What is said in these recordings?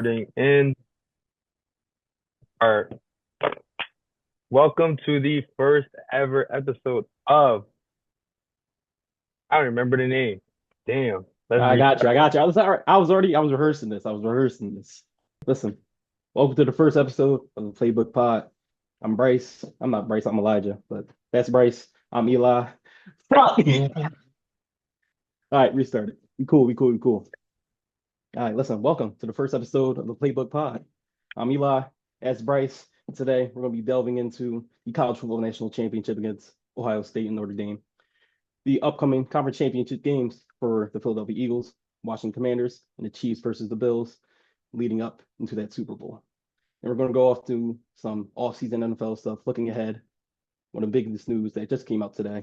Recording in our welcome to the first ever episode of I don't remember the name. Damn. Let's I got you. I restart. got you. I was rehearsing this. I was rehearsing this. Listen, welcome to the first episode of the Playbook Pod. I'm Bryce. I'm not Bryce. I'm Elijah, but that's Bryce. I'm Eli. Fuck. All right, restart it. We cool. We cool. We cool. All right, listen. Welcome to the first episode of the Playbook Pod. I'm Eli. That's Bryce. Today we're going to be delving into the College Football National Championship against Ohio State and Notre Dame, the upcoming conference championship games for the Philadelphia Eagles, Washington Commanders, and the Chiefs versus the Bills leading up into that Super Bowl. And we're going to go off to some off-season NFL stuff, looking ahead. One of the biggest news that just came out today,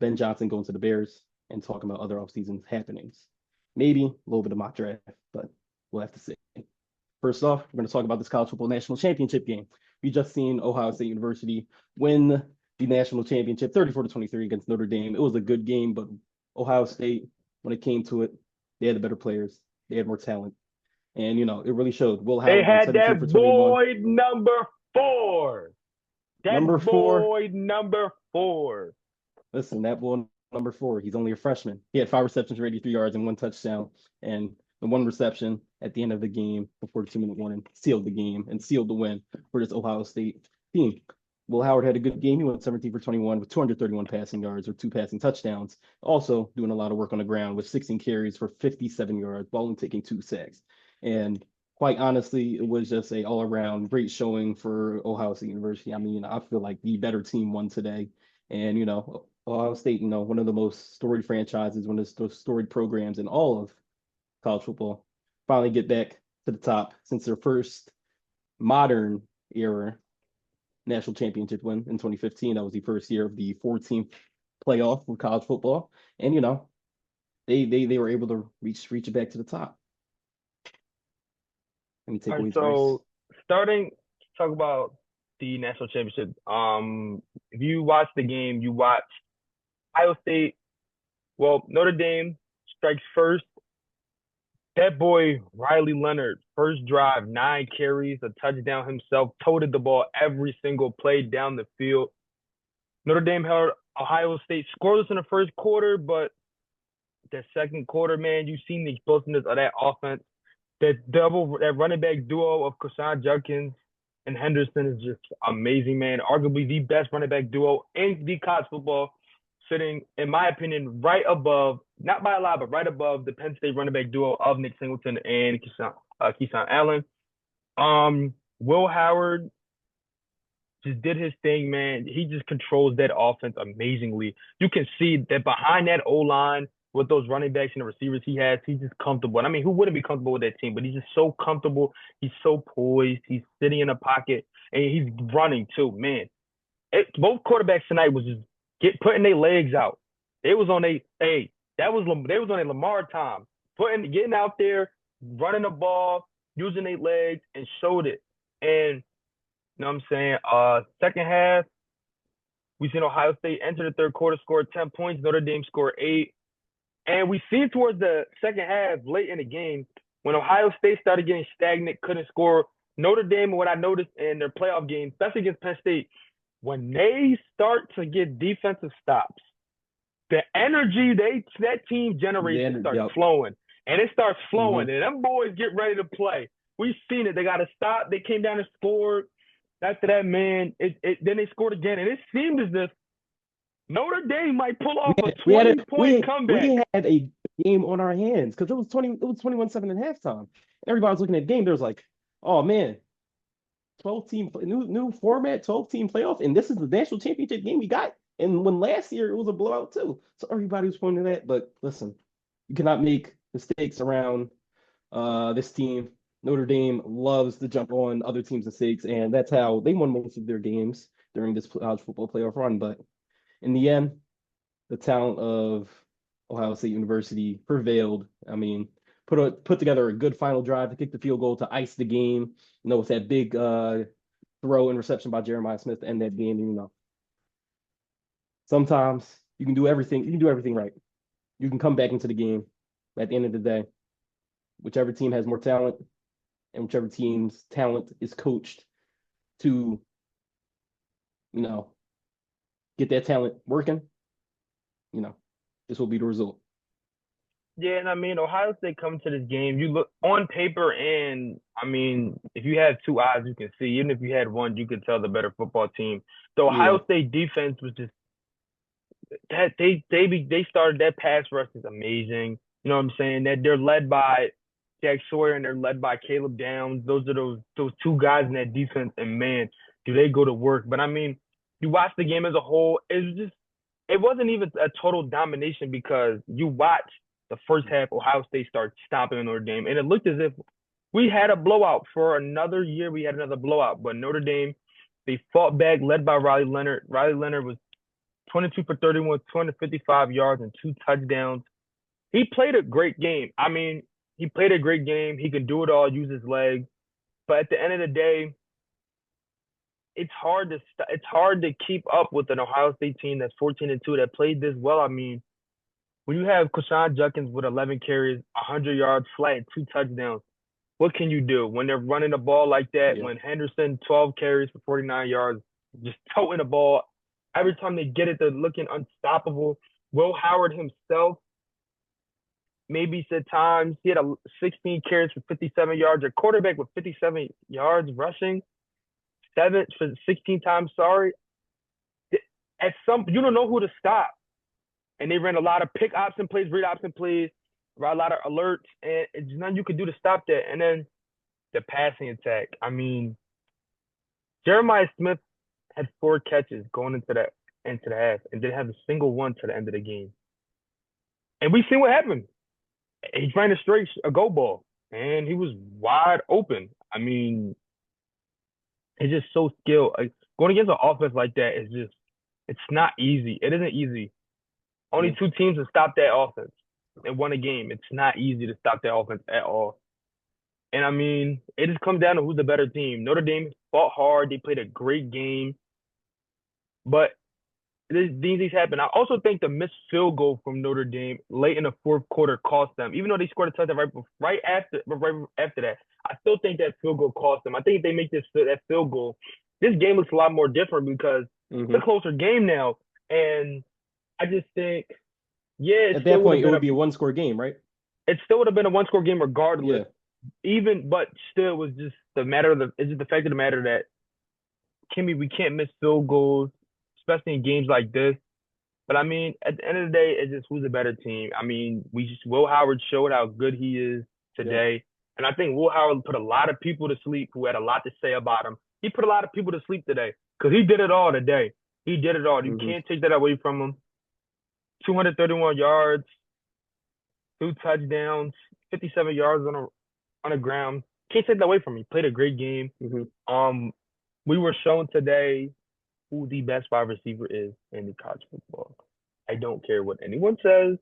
Ben Johnson going to the Bears and talking about other off-season happenings. Maybe a little bit of mock draft, but we'll have to see. First off, we're going to talk about this college football national championship game. We just seen Ohio State University win the national championship 34-23 against Notre Dame. It was a good game, but Ohio State, when it came to it, they had the better players. They had more talent. And, it really showed. Will They Howard went had 17 that for 21. boy number four. Number That four, boy number four. listen, that boy, number four, he's only a freshman. He had 5 receptions for 83 yards and one touchdown. And the one reception at the end of the game before the 2-minute warning sealed the game and sealed the win for this Ohio State team. Will Howard had a good game. He went 17 for 21 with 231 passing yards or two passing touchdowns. Also doing a lot of work on the ground with 16 carries for 57 yards while only taking 2 sacks. And quite honestly, it was just a all-around great showing for Ohio State University. I mean, I feel like the better team won today. And, Ohio State, one of the most storied franchises, one of the storied programs in all of college football, finally get back to the top since their first modern era national championship win in 2015. That was the first year of the 14th playoff with college football. And, they were able to reach it back to the top. Any All right, takeaways, Bryce? so starting to talk about the national championship. If you watch the game, you watch Ohio State. Well, Notre Dame strikes first. That boy, Riley Leonard, first drive, 9 carries, a touchdown himself, toted the ball every single play down the field. Notre Dame held Ohio State scoreless in the first quarter, but the second quarter, man, you've seen the explosiveness of that offense. That running back duo of Krishan Judkins and Henderson is just amazing, man. Arguably the best running back duo in the college football, sitting, in my opinion, right above, not by a lot, but right above the Penn State running back duo of Nick Singleton and Keyshawn Allen. Will Howard just did his thing, man. He just controls that offense amazingly. You can see that behind that O line with those running backs and the receivers he has, he's just comfortable. And I mean, who wouldn't be comfortable with that team? But he's just so comfortable. He's so poised. He's sitting in the pocket and he's running too, man. Both quarterbacks tonight was just putting their legs out. They was on a hey, they was on a Lamar time, getting out there, running the ball, using their legs, and showed it. And you know what I'm saying? Second half, we seen Ohio State enter the third quarter, scored 10 points. Notre Dame scored 8. And we seen towards the second half, late in the game, when Ohio State started getting stagnant, couldn't score. Notre Dame, what I noticed in their playoff games, especially against Penn State, when they start to get defensive stops, the energy that team generates just starts Yep. flowing. And it starts Mm-hmm. flowing. And them boys get ready to play. We've seen it. They got to stop. They came down and scored. After that, man, then they scored again. And it seemed as if Notre Dame might pull off a We had a 20-point comeback. we had a game on our hands because it was 21-7 at halftime. Everybody was looking at the game. There was like, oh man, 12 team new format, 12-team playoff, and this is the national championship game we got. And when last year it was a blowout too. So everybody was pointing to that. But listen, you cannot make mistakes around this team. Notre Dame loves to jump on other teams' mistakes, and that's how they won most of their games during this college football playoff run. But in the end, the talent of Ohio State University prevailed. I mean, put together a good final drive to kick the field goal to ice the game. With that big throw and reception by Jeremiah Smith to end that game. Sometimes you can do everything. You can do everything right. You can come back into the game. At the end of the day, whichever team has more talent and whichever team's talent is coached to, you know, get that talent working, you know, this will be the result. Yeah, and I mean, Ohio State comes to this game. You look on paper, and I mean, if you have two eyes, you can see. Even if you had one, you could tell the better football team. The Yeah, Ohio State defense was just that they started that pass rush is amazing. You know what I'm saying? That they're led by Jack Sawyer and they're led by Caleb Downs. Those are those two guys in that defense, and man, do they go to work. But I mean, you watch the game as a whole, it wasn't even a total domination because you watch the first half, Ohio State started stomping Notre Dame, and it looked as if we had a blowout for another year. We had another blowout, but Notre Dame, they fought back, led by Riley Leonard. Riley Leonard was 22 for 31, 255 yards and two touchdowns. He played a great game. I mean, he played a great game. He can do it all, use his legs. But at the end of the day, it's hard to keep up with an Ohio State team that's 14-2 that played this well. I mean, when you have Quashon Judkins with 11 carries, 100 yards flat, and two touchdowns, what can you do when they're running the ball like that? yeah, When Henderson 12 carries for 49 yards, just toting the ball every time they get it, they're looking unstoppable. Will Howard himself, maybe at times he had 16 carries for 57 yards. A quarterback with 57 yards rushing, seven for 16 times. Sorry, at some you don't know who to stop, and they ran a lot of pick option plays, read option plays, ran a lot of alerts, and it's nothing you could do to stop that. And then the passing attack. I mean, Jeremiah Smith had four catches going into the half, and didn't have a single one to the end of the game. And we seen what happened. He ran a go ball, and he was wide open. I mean, it's just so skilled. Like, going against an offense like that is just it's not easy. It isn't easy. yeah, Only two teams have stopped that offense and won a game. It's not easy to stop that offense at all. And I mean, it just comes down to who's the better team. Notre Dame fought hard. They played a great game, but these things happen. I also think the missed field goal from Notre Dame late in the fourth quarter cost them. Even though they scored a touchdown right after that, I still think that field goal cost them. I think if they make that field goal, this game looks a lot more different because it's hmm a closer game now. And I just think, yeah, At that point, it would be a one-score game, right? it still would have been a one score game Yeah, regardless. Even but still, it was just the matter of the it's just the fact of the matter that we can't miss field goals, especially in games like this. But I mean, at the end of the day, it's just who's a better team. I mean, Will Howard showed how good he is yep, today, and I think Will Howard put a lot of people to sleep who had a lot to say about him. He put a lot of people to sleep today because he did it all today. He did it all. You hmm can't take that away from him. 231 yards, two touchdowns, 57 yards on the ground. Can't take that away from him. He played a great game. hmm Um, we were shown today who the best wide receiver is in the college football. I don't care what anyone says.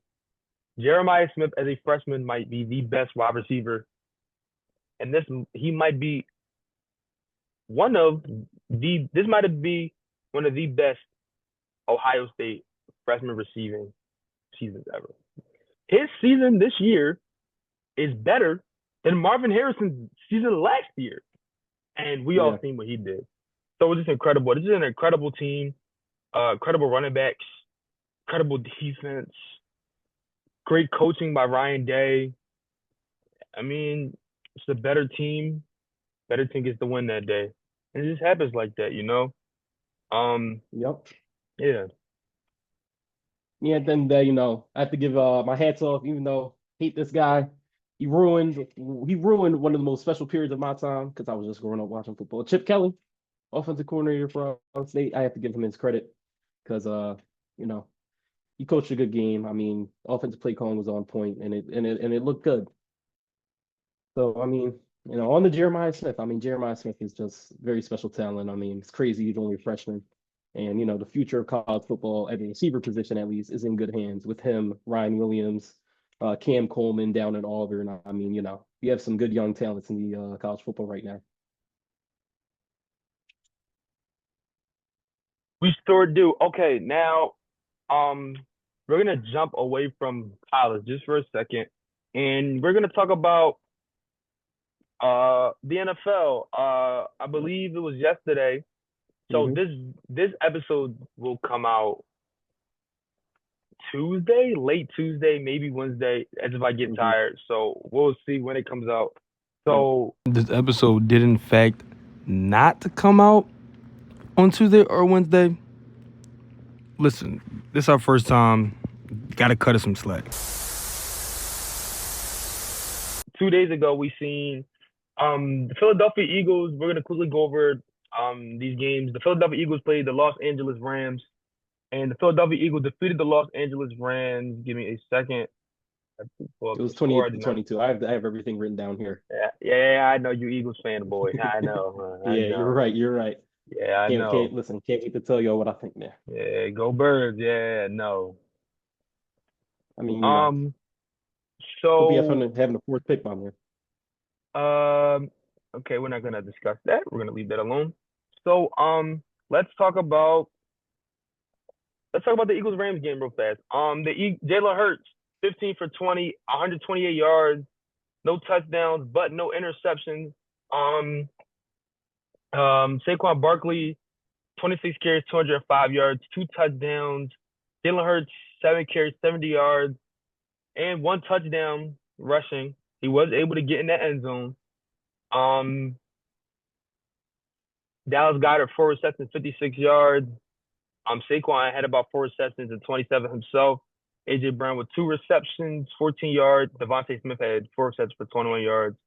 Jeremiah Smith as a freshman might be the best wide receiver, and he might be one of this might be one of the best Ohio State freshman receiving seasons ever. His season this year is better than Marvin Harrison's season last year, and we all yeah, seen what he did. So it's just incredible. This is an incredible team, incredible running backs, incredible defense, great coaching by Ryan Day. I mean, it's a better team. Better team gets the win that day. And it just happens like that, you know? Um, yep. yeah. Yeah, then I have to give my hats off, even though I hate this guy. He ruined one of the most special periods of my time because I was just growing up watching football. Chip Kelly, offensive coordinator for Ohio State. I have to give him his credit because you know, he coached a good game. I mean, offensive play calling was on point and it looked good. So I mean, on the Jeremiah Smith. I mean, Jeremiah Smith is just very special talent. I mean, it's crazy he's only a freshman. And the future of college football at the receiver position at least is in good hands with him, Ryan Williams, Cam Coleman down in Auburn. I mean, you have some good young talents in the college football right now. We sure do. Okay, now um we're gonna jump away from college just for a second and we're gonna talk about The NFL. I believe it was yesterday. So Hmm. this episode will come out Tuesday, late Tuesday, maybe Wednesday, as if I get Hmm. tired. So we'll see when it comes out. Yep. So This episode did in fact not to come out on Tuesday or Wednesday. Listen, this is our first time. Gotta cut us some slack. 2 days ago we seen the Philadelphia Eagles. We're gonna quickly go over these games. The Philadelphia Eagles played the Los Angeles Rams, and the Philadelphia Eagles defeated the Los Angeles Rams. Give me a second. I have to pull It up the was score. 28 I to do not. 22. I have everything written down here. Yeah, yeah, I know you Eagles fan boy. I know. I Yeah, you're know. right. You're right. Yeah, I Can't know. listen. Can't wait to tell y'all what I think there. Yeah, go Birds. Yeah, no. I mean, Um. could be fun So, having a fourth pick on here. um. Okay, we're not gonna discuss that. We're gonna leave that alone. So, let's talk about the Eagles Rams game real fast. Jalen Hurts, 15 for 20, 128 yards, no touchdowns, but no interceptions. Um, Saquon Barkley, 26 carries, 205 yards, two touchdowns. Jalen Hurts, 7 carries, 70 yards, and one touchdown rushing. He was able to get in that end zone. Um, Dallas Goedert, 4 receptions, 56 yards. Saquon had about 4 receptions and 27 himself. AJ Brown with 2 receptions, 14 yards. Devontae Smith had 4 receptions for 21 yards.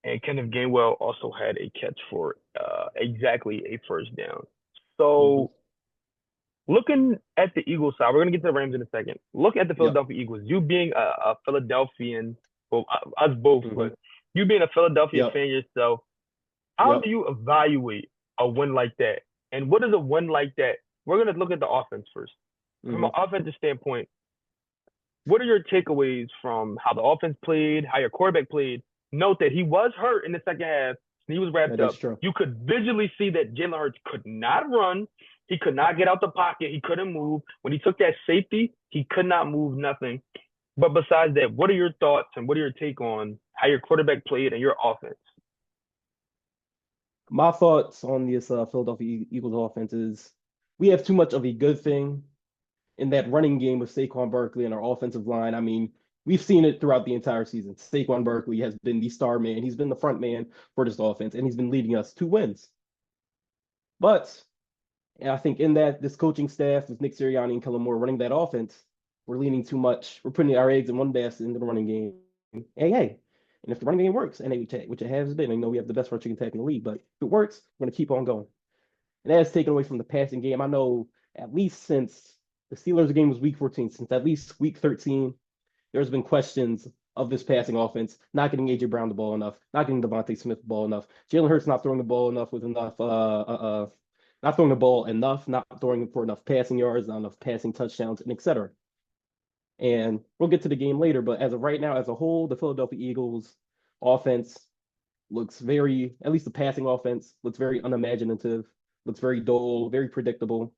And Kenneth Gainwell also had a catch for exactly a first down. Hmm. So looking at the Eagles side, we're gonna get to the Rams in a second. Look at the Yep. Philadelphia Eagles. You being a Philadelphian, well, us both, Hmm. but you being a Philadelphia Yep. fan yourself, how do Yep. you evaluate a win like that? And what is a win like that? We're gonna look at the offense first. From an Hmm. offensive standpoint, what are your takeaways from how the offense played, how your quarterback played? Note that he was hurt in the second half and he was wrapped That is up. true. You could visually see that Jalen Hurts could not run. He could not get out the pocket. He couldn't move. When he took that safety, he could not move nothing. But besides that, what are your thoughts and what are your take on how your quarterback played and your offense? My thoughts on this Philadelphia Eagles offense is we have too much of a good thing in that running game with Saquon Barkley and our offensive line. I mean, we've seen it throughout the entire season. Saquon Barkley has been the star man. He's been the front man for this offense, and he's been leading us to wins. But I think in that this coaching staff with Nick Sirianni and Kellen Moore running that offense, we're leaning too much. We're putting our eggs in one basket into the running game. Hey. And if the running game works, and which it has been, I know we have the best rushing attack in the league, but if it works, we're going to keep on going. And that has taken away from the passing game. I know at least since the Steelers game was week 14, since at least week 13, there's been questions of this passing offense, not getting AJ Brown the ball enough, not getting Devontae Smith the ball enough, Jalen Hurts not throwing the ball enough with enough, not throwing the ball enough, not throwing for enough passing yards, not enough passing touchdowns, and etc. And we'll get to the game later, but as of right now, as a whole, the Philadelphia Eagles offense looks very, at least the passing offense looks very unimaginative, looks very dull, very predictable.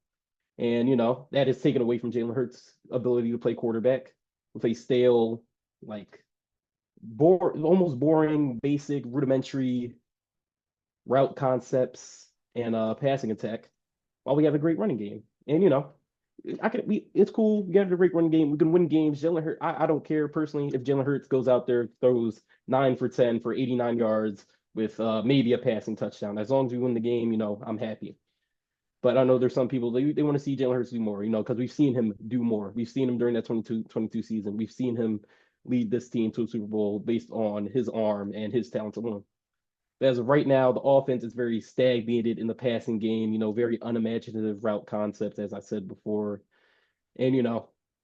And, that is taken away from Jalen Hurts' ability to play quarterback with a stale, like, almost boring, basic, rudimentary route concepts and passing attack while we have a great running game. And, it's cool. We got a great running game. We can win games. Jalen Hurts, I don't care personally if Jalen Hurts goes out there, throws 9 for 10 for 89 yards with maybe a passing touchdown. As long as we win the game, I'm happy. But I know there's some people they want to see Jalen Hurts do more, because we've seen him do more. We've seen him during that 22 season. We've seen him lead this team to a Super Bowl based on his arm and his talents alone. But as of right now, the offense is very stagnated in the passing game, very unimaginative route concepts, as I said before. And,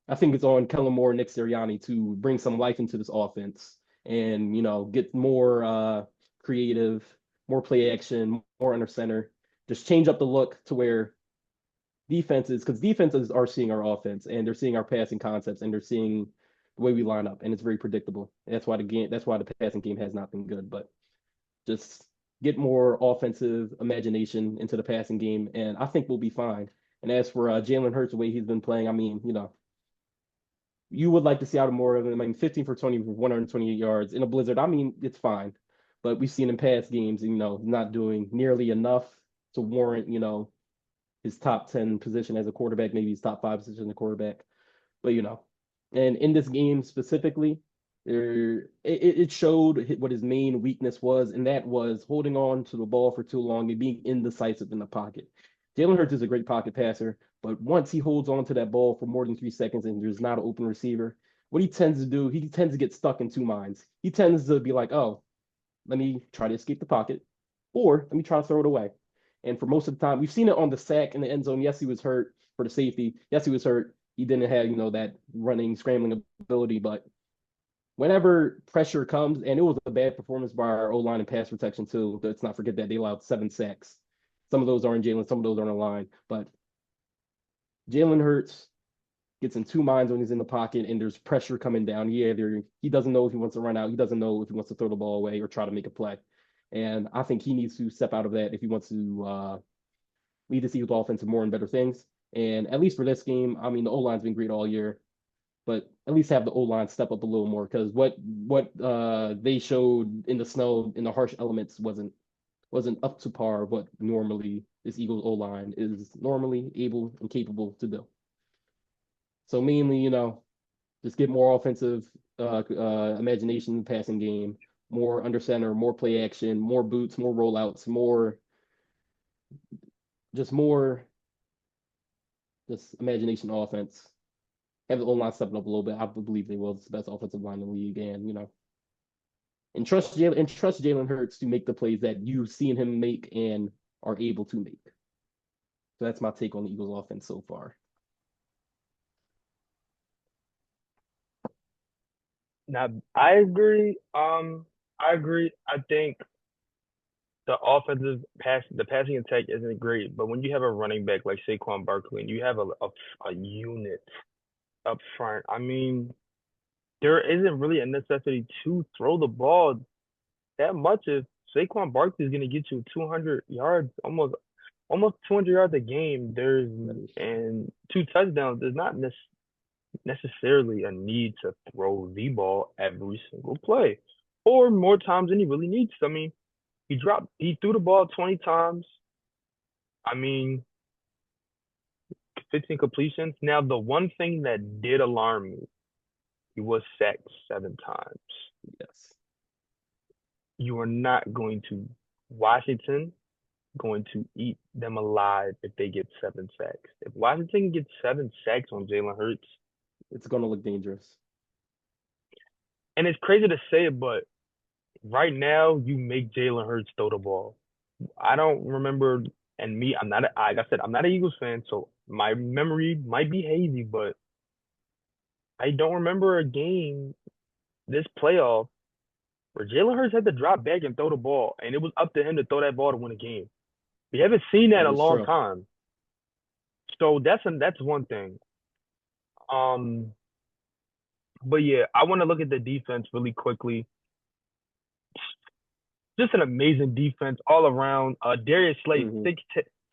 I think it's on Kellen Moore and Nick Sirianni to bring some life into this offense and, get more creative, more play action, more under center. Just change up the look to where because defenses are seeing our offense and they're seeing our passing concepts and they're seeing the way we line up, and it's very predictable. And that's why the passing game has not been good. But just get more offensive imagination into the passing game, and I think we'll be fine. And as for Jalen Hurts, the way he's been playing, I mean, you would like to see out of more of him. I mean, 15 for 20 for 128 yards in a blizzard. I mean, it's fine. but we've seen in past games, not doing nearly enough to warrant, his top 10 position as a quarterback, maybe his top 5 position as a quarterback. But and in this game specifically, it showed what his main weakness was, and that was holding on to the ball for too long and being indecisive in the pocket. Jalen Hurts is a great pocket passer, but once he holds on to that ball for more than 3 seconds and there's not an open receiver, what he tends to do, he tends to get stuck in two minds. He tends to be like, oh, let me try to escape the pocket, or let me try to throw it away. And for most of the time, we've seen it on the sack in the end zone. Yes, he was hurt for the safety. Yes, he was hurt. He didn't have, that running, scrambling ability. But whenever pressure comes, and it was a bad performance by our O-line and pass protection too. Let's not forget that they allowed 7 sacks. Some of those are in Jalen, some of those are on the line. But Jalen Hurts gets in two minds when he's in the pocket and there's pressure coming down. He doesn't know if he wants to run out. He doesn't know if he wants to throw the ball away or try to make a play. And I think he needs to step out of that if he wants to lead the Eagles offense to more and better things. And at least for this game, I mean, the O-line's been great all year, but at least have the O-line step up a little more, because what they showed in the snow, in the harsh elements, wasn't up to par of what normally this Eagles O-line is normally able and capable to do. So mainly, just get more offensive imagination in the passing game, more under center, more play action, more boots, more rollouts, more imagination offense. Have the O-line stepping up a little bit. I believe they will. It's the best offensive line in the league, and trust Jalen Hurts to make the plays that you've seen him make and are able to make. So that's my take on the Eagles offense so far. Now, I agree. I think the passing attack isn't great, but when you have a running back like Saquon Barkley and you have a unit up front, I mean, there isn't really a necessity to throw the ball that much if Saquon Barkley is going to get you 200 yards, almost 200 yards a game. And 2 touchdowns. There's not necessarily a need to throw the ball every single play, or more times than he really needs. I mean, he threw the ball 20 times. I mean, 15 completions. Now, the one thing that did alarm me, he was sacked 7 times. Yes. You are not going to Washington going to eat them alive if they get 7 sacks. If Washington gets 7 sacks on Jalen Hurts, it's going to look dangerous. And it's crazy to say it, but right now you make Jalen Hurts throw the ball. I don't remember, and me, like I said, I'm not an Eagles fan, so my memory might be hazy, but I don't remember a game this playoff where Jalen Hurts had to drop back and throw the ball, and it was up to him to throw that ball to win a game. We haven't seen that in a long time. So that's one thing. But yeah, I want to look at the defense really quickly. Just an amazing defense all around. Darius Slay,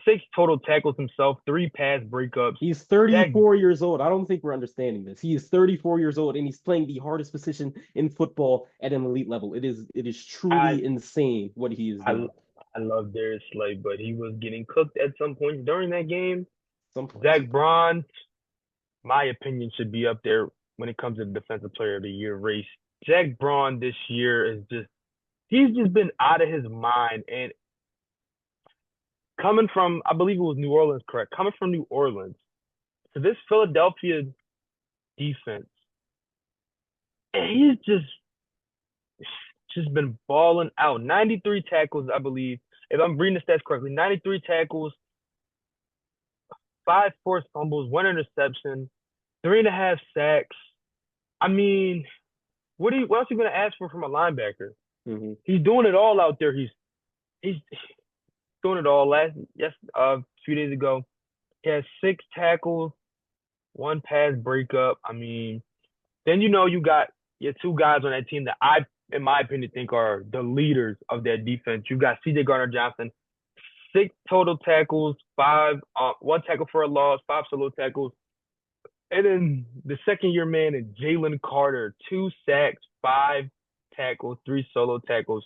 six total tackles himself, 3 pass breakups. He's 34 years old. I don't think we're understanding this. He is 34 years old, and he's playing the hardest position in football at an elite level. It is truly insane what he is doing. I love Darius Slay, but he was getting cooked at some points during that game. Zach Braun, my opinion, should be up there when it comes to the Defensive Player of the Year race. Zach Braun this year he's just been out of his mind. And coming from, I believe it was New Orleans, correct? Coming from New Orleans to this Philadelphia defense, and he's just been balling out. 93 tackles, I believe. If I'm reading the stats correctly, 93 tackles, 5 forced fumbles, 1 interception, 3.5 sacks. I mean, what else are you going to ask for from a linebacker? Mm-hmm. He's doing it all out there. He's doing it all. A few days ago, he has 6 tackles, 1 pass breakup. I mean, then you got your 2 guys on that team that I, in my opinion, think are the leaders of that defense. You got C.J. Gardner-Johnson, 6 total tackles, 1 tackle for a loss, 5 solo tackles. And then the second-year man is Jalen Carter, 2 sacks, 5 tackles, 3 solo tackles.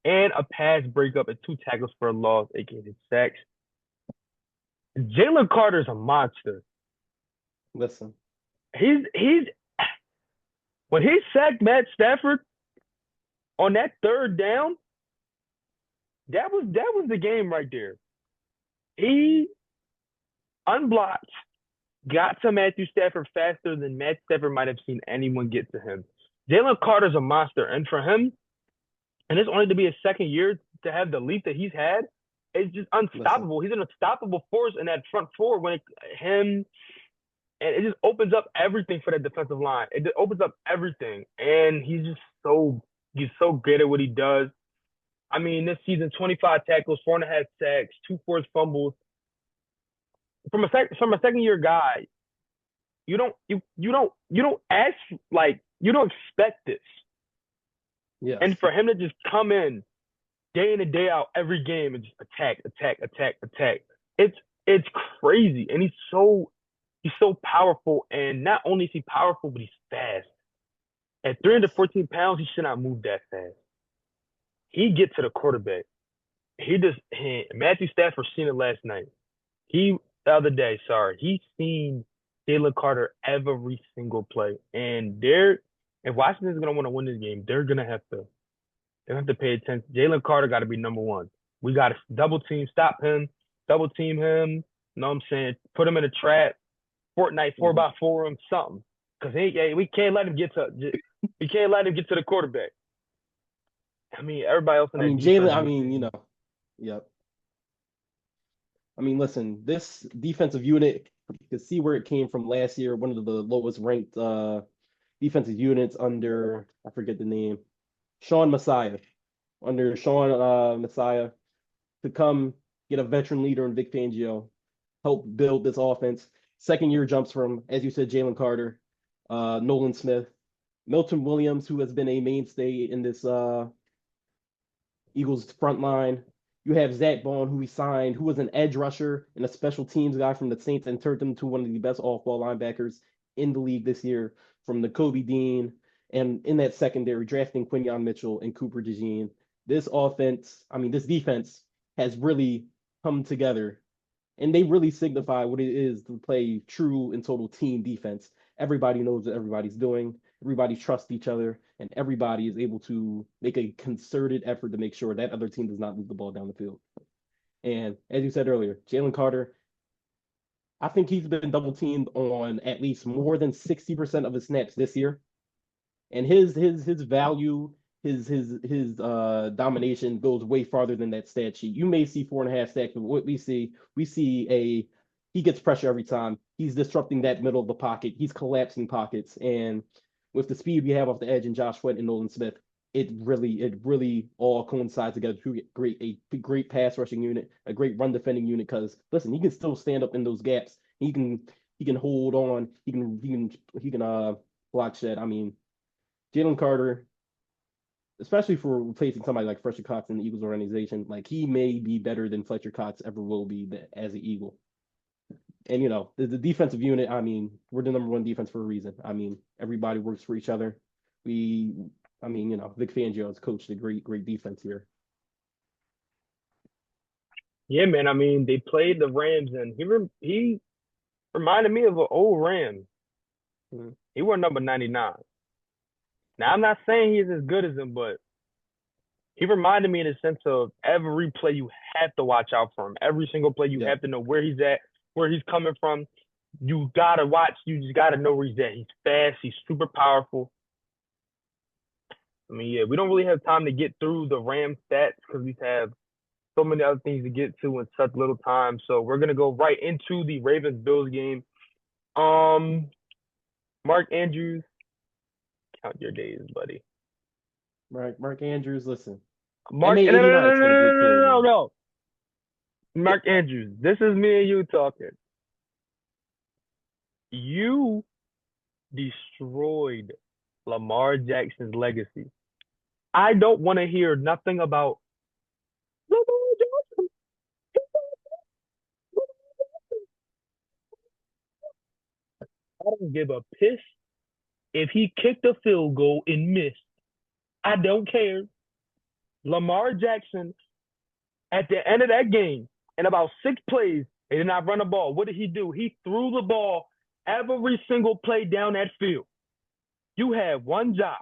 and a pass breakup and 2 tackles for a loss, aka sacks. Jalen Carter's a monster. Listen, He's when he sacked Matt Stafford on that third down, that was the game right there. He unblocked, got to Matthew Stafford faster than Matt Stafford might have seen anyone get to him. Jalen Carter's a monster, and for him, and it's only to be his second year to have the leap that he's had, it's just listen. unstoppable. He's an unstoppable force in that front four him, and it just opens up everything for that defensive line. It just opens up everything, and he's so good at what he does. I mean, this season, 25 tackles, 4.5 sacks, 2 forced fumbles. From a second year guy, you don't ask like you don't expect this. And Yes, for him to just come in and day out every game and just attack, attack, attack, attack. It's crazy. And he's so powerful. And not only is he powerful, but he's fast. At 314 pounds, he should not move that fast. He get to the quarterback. Matthew Stafford seen it last night. The other day, sorry. He seen Jalen Carter every single play. And if Washington's gonna want to win this game, they have to pay attention. Jalen Carter got to be number one. We got to stop him, double team him. You know what I'm saying? Put him in a trap, Fortnite 4x4 him, something. Because we can't let him get to the quarterback. I mean, everybody else in that defense. Jalen. Yep. Listen, this defensive unit, you can see where it came from last year. One of the lowest ranked defensive units under, I forget the name, Sean Messiah. Under Sean Messiah, to come get a veteran leader in Vic Fangio, help build this offense. Second year jumps from, as you said, Jalen Carter, Nolan Smith, Milton Williams, who has been a mainstay in this Eagles front line. You have Zach Bond, who he signed, who was an edge rusher and a special teams guy from the Saints, and turned him to one of the best off-ball linebackers in the league this year, from Nakobe Dean, and in that secondary, drafting Quinyon Mitchell and Cooper DeJean. This defense has really come together, and they really signify what it is to play true and total team defense. Everybody knows what everybody's doing. Everybody trusts each other, and everybody is able to make a concerted effort to make sure that other team does not move the ball down the field. And as you said earlier, Jalen Carter, I think he's been double teamed on at least more than 60% of his snaps this year. And his value, his domination goes way farther than that stat sheet. You may see 4.5 sacks, but what we see he gets pressure every time. He's disrupting that middle of the pocket. He's collapsing pockets. And with the speed we have off the edge and Josh Sweat and Nolan Smith, it really all coincides together to a great pass rushing unit, a great run defending unit. Because listen, he can still stand up in those gaps. He can hold on. He can block shed. Jalen Carter, especially for replacing somebody like Fletcher Cox in the Eagles organization, like he may be better than Fletcher Cox ever will be as an Eagle. And the defensive unit, we're the number one defense for a reason. Everybody works for each other. Vic Fangio has coached a great defense here. Yeah, man. They played the Rams, and he reminded me of an old Ram. He wore number 99. Now, I'm not saying he's as good as him, but he reminded me in the sense of every play you have to watch out for him. Every single play you have to know where he's at, where he's coming from. You gotta watch. You just gotta know where he's at. He's fast. He's super powerful. We don't really have time to get through the Rams stats because we have so many other things to get to in such little time. So we're gonna go right into the Ravens-Bills game. Mark Andrews, count your days, buddy. Right, Mark Andrews, listen. No. Mark Andrews, this is me and you talking. You destroyed Lamar Jackson's legacy. I don't want to hear nothing about Lamar Jackson. I don't give a piss if he kicked a field goal and missed. I don't care. Lamar Jackson, at the end of that game, in about 6 plays, they did not run the ball. What did he do? He threw the ball every single play down that field. You had one job: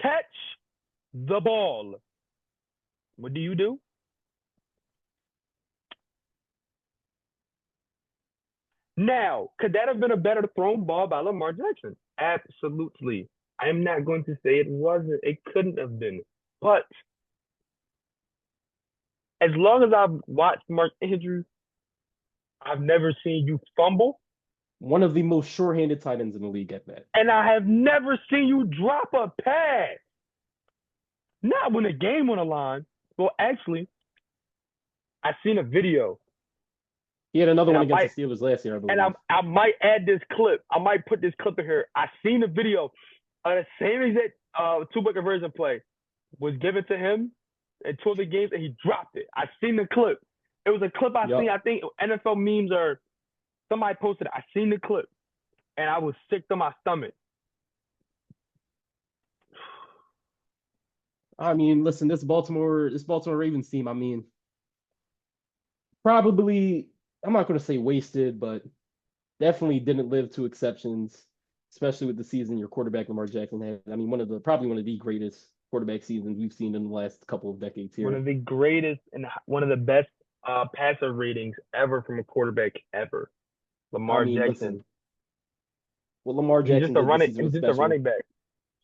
catch the ball. What do? Now, could that have been a better thrown ball by Lamar Jackson? Absolutely. I'm not going to say it wasn't. It couldn't have been. But as long as I've watched Mark Andrews, I've never seen you fumble, One of the most sure-handed tight ends in the league at that. and I have never seen you drop a pass. Not when the game on the line. Well, actually, I seen a video, He had another and one I against might the Steelers last year, I believe. and I might add this clip. I might put this clip in here. I seen the video of the same exact two-point conversion play was given to him in 2 of the games, and he dropped it. I seen the clip. It was a clip I Yup. seen. I think NFL memes or somebody posted it. I seen the clip, and I was sick to my stomach. I mean, listen, this Baltimore Ravens team, I mean, probably, I'm not going to say wasted, but definitely didn't live to exceptions, especially with the season your quarterback Lamar Jackson had. I mean, probably one of the greatest quarterback seasons we've seen in the last couple of decades One here. of the greatest and one of the best passer ratings ever from a quarterback ever. Lamar I mean, Jackson. listen, what Lamar He's Jackson just a did this running. season He's was just a special. running back.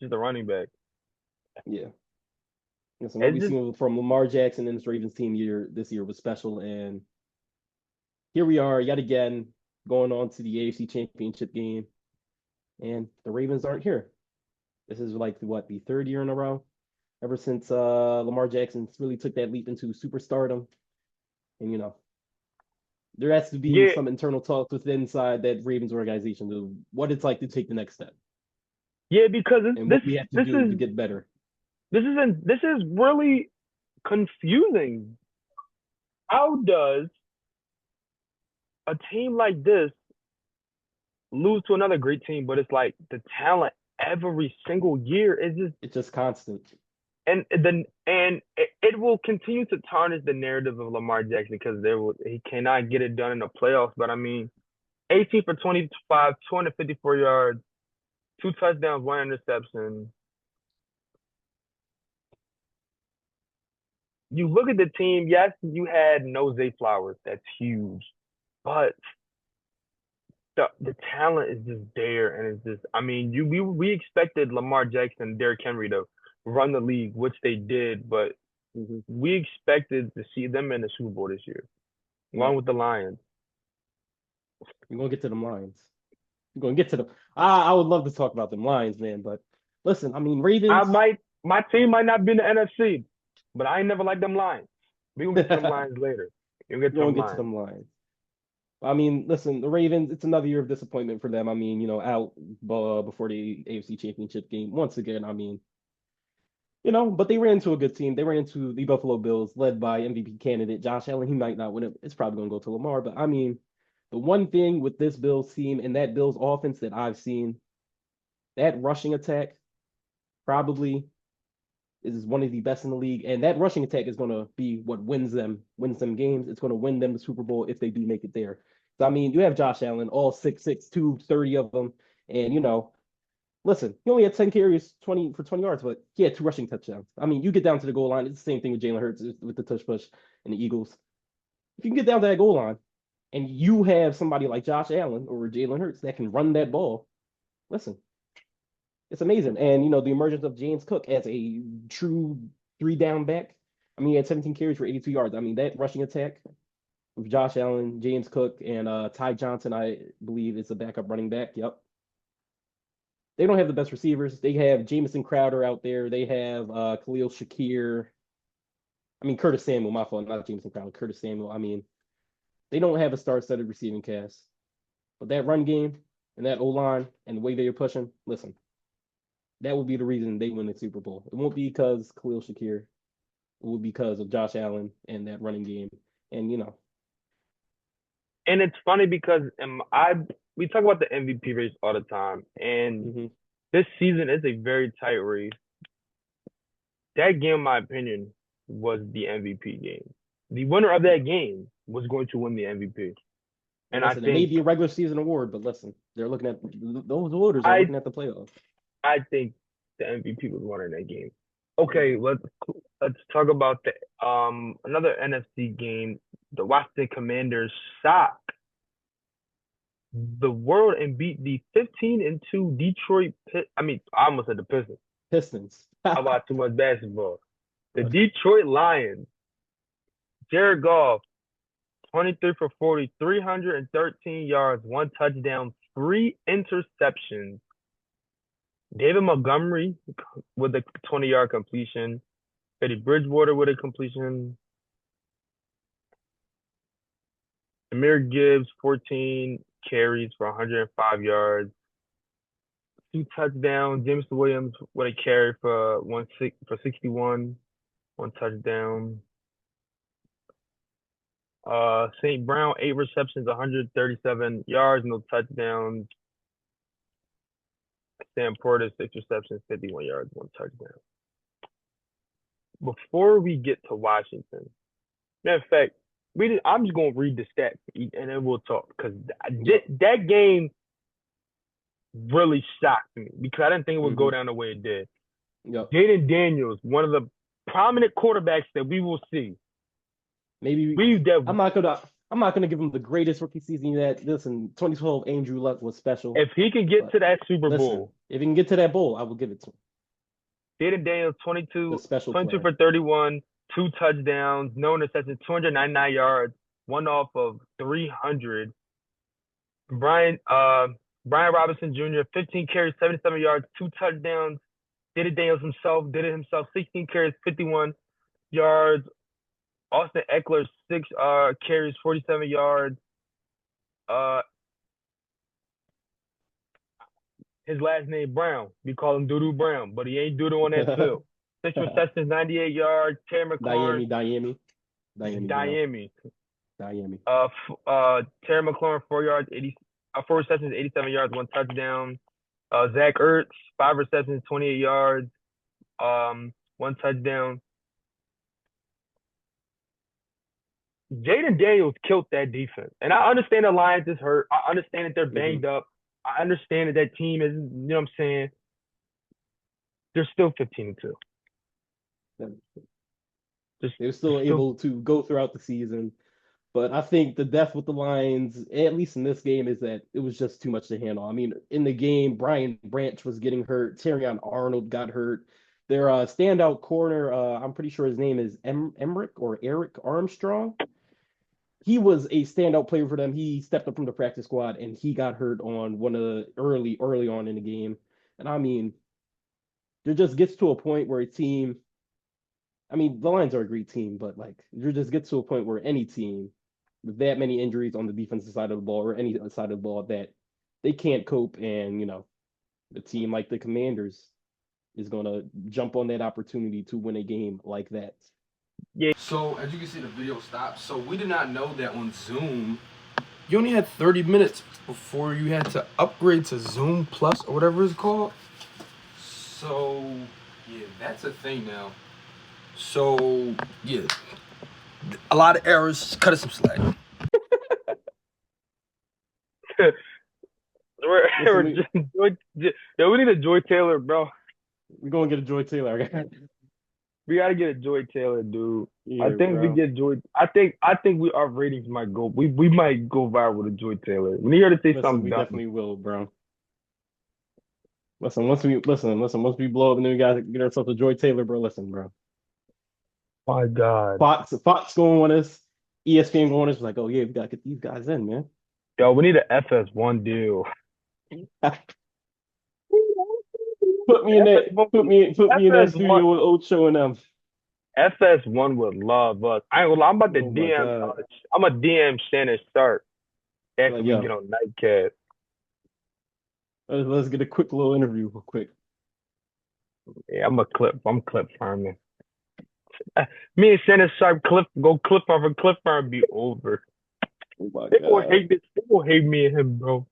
Just a running back. Yeah. Listen, what It's we've just seen from Lamar Jackson and this Ravens team this year was special. And here we are yet again going on to the AFC Championship game. And the Ravens aren't here. This is like the third year in a row ever since Lamar Jackson really took that leap into superstardom. And there has to be yeah, some internal talks within inside that Ravens organization of what it's like to take the next step yeah. Because and what we have to do to get better. this is really confusing. How does a team like this lose to another great team, but it's like the talent every single year is just It's just constant. and it will continue to tarnish the narrative of Lamar Jackson because he cannot get it done in the playoffs. But I mean, 18 for 25, 254 yards, 2 touchdowns, 1 interception. You look at the team. Yes, you had no Zay Flowers. That's huge, but the talent is just there, and it's just. I mean, we expected Lamar Jackson, Derrick Henry to run the league, which they did, but Mm-hmm. we expected to see them in the Super Bowl this year, along Yeah. with the Lions. We're gonna get to them Lions. We're gonna get to them. I would love to talk about them Lions, man, but listen, I mean Ravens. My team might not be in the NFC, but I ain't never liked them Lions. We gonna get to them Lions later. We'll get to We're gonna them get to Lions. them Lions. I mean, listen, the Ravens, it's another year of disappointment for them. I mean, out before the AFC Championship game once again. I mean, but they ran into a good team. They ran into the Buffalo Bills, led by MVP candidate Josh Allen. He might not win it. It's probably going to go to Lamar. But I mean, the one thing with this Bills team and that Bills offense that I've seen, that rushing attack probably is one of the best in the league. And that rushing attack is going to be what wins them games. It's going to win them the Super Bowl if they do make it there. So, I mean, you have Josh Allen, all 6'6", 230 of them. And, listen, he only had 10 carries, 20 yards, but he had 2 rushing touchdowns. I mean, you get down to the goal line, it's the same thing with Jalen Hurts with the tush push and the Eagles. If you can get down to that goal line and you have somebody like Josh Allen or Jalen Hurts that can run that ball, listen, it's amazing. And, the emergence of James Cook as a true 3-down back. I mean, he had 17 carries for 82 yards. I mean, that rushing attack with Josh Allen, James Cook, and Ty Johnson, I believe, is the backup running back. Yep. They don't have the best receivers. They have Jamison Crowder out there. They have Khalil Shakir. I mean, Curtis Samuel, my fault, not Jamison Crowder. Curtis Samuel. I mean, they don't have a star-studded receiving cast. But that run game and that O-line and the way they are pushing, listen, that will be the reason they win the Super Bowl. It won't be because Khalil Shakir. It will be because of Josh Allen and that running game. And, And it's funny because we talk about the MVP race all the time, and mm-hmm. this season is a very tight race. that game, in my opinion, was the MVP game. The winner of that game was going to win the MVP. And Listen, it may be a regular season award, but listen, they're looking at those voters are I looking at the playoffs. I think the MVP was won in that game. Okay, let's talk about the another NFC game. The Washington Commanders shocked the world and beat the 15-2 Detroit I almost said the Pistons. Pistons. I watch too much basketball. The Detroit Lions, Jared Goff, 23 for 40, 313 yards, 1 touchdown, 3 interceptions. David Montgomery with a 20-yard completion. Teddy Bridgewater with a completion. Amir Gibbs, 14 carries for 105 yards. 2 touchdowns. James Williams with a carry for 61. 1 touchdown. St. Brown, 8 receptions, 137 yards, no touchdowns. Sam Porter, 6 receptions, 51 yards, 1 touchdown. Before we get to Washington, matter of fact, I'm just gonna read the stats and then we'll talk because that game really shocked me because I didn't think it would go down the way it did. Yep. Jaden Daniels, one of the prominent quarterbacks that we will see. Maybe I'm not gonna give him the greatest rookie season yet. Listen, 2012 Andrew Luck was special. If he can get to that Super Bowl, if he can get to that bowl, I will give it to him. Jaden Daniels, 22 for 31, 2 touchdowns, no interceptions, 299 yards, one off of 300. Brian Robinson Jr., 15 carries, 77 yards, 2 touchdowns. Did it himself, 16 carries, 51 yards. Austin Eckler, 6 carries, 47 yards. His last name Brown. We call him Doodoo Brown, but he ain't Doodoo on that field. 6 receptions, 98 yards. Terry McLaurin. Diami. Terry McLaurin, 4 receptions, 87 yards, 1 touchdown. Zach Ertz, 5 receptions, 28 yards, 1 touchdown. Jaden Daniels killed that defense. And I understand the Lions is hurt. I understand that they're banged up. I understand that team is, you know what I'm saying? They're still 15-2. They're still able to go throughout the season. But I think the death with the Lions, at least in this game, is that it was just too much to handle. I mean, in the game, Brian Branch was getting hurt. Terrion Arnold got hurt. Their standout corner, I'm pretty sure his name is Eric Armstrong. He was a standout player for them. He stepped up from the practice squad, and he got hurt on one of the early on in the game. And I mean, there just gets to a point where a team, I mean, the Lions are a great team, but like, there just gets to a point where any team with that many injuries on the defensive side of the ball or any side of the ball that they can't cope, and, you know, a team like the Commanders is going to jump on that opportunity to win a game like that. Yeah. So as you can see, the video stopped. So we did not know that on Zoom, you only had 30 minutes before you had to upgrade to Zoom Plus or whatever it's called. So yeah, that's a thing now. So yeah, a lot of errors. Cut us some slack. We need a Joy Taylor, bro. We're gonna get a Joy Taylor. We gotta get a Joy Taylor, dude. Yeah, I think bro. we get Joy. I think our ratings might go. We might go viral with a Joy Taylor. We need her to say something. We definitely will, bro. Listen, once we blow up and then we gotta get ourselves a Joy Taylor, bro. Listen, bro. My God. Fox going on us, ESPN going on us, was like, oh yeah, we gotta get these guys in, man. Yo, we need an FS1 deal. Put me in that studio with Ocho and them. FS1 would love us. I ain't gonna lie, I'm about to DM. I'm a DM Shannon Sharp after we get on Nightcap. Let's get a quick little interview real quick. Yeah, I'm clip farming. Me and Shannon Sharp go clip farm and clip farm be over. Oh my They God. will hate this. They will hate me and him, bro.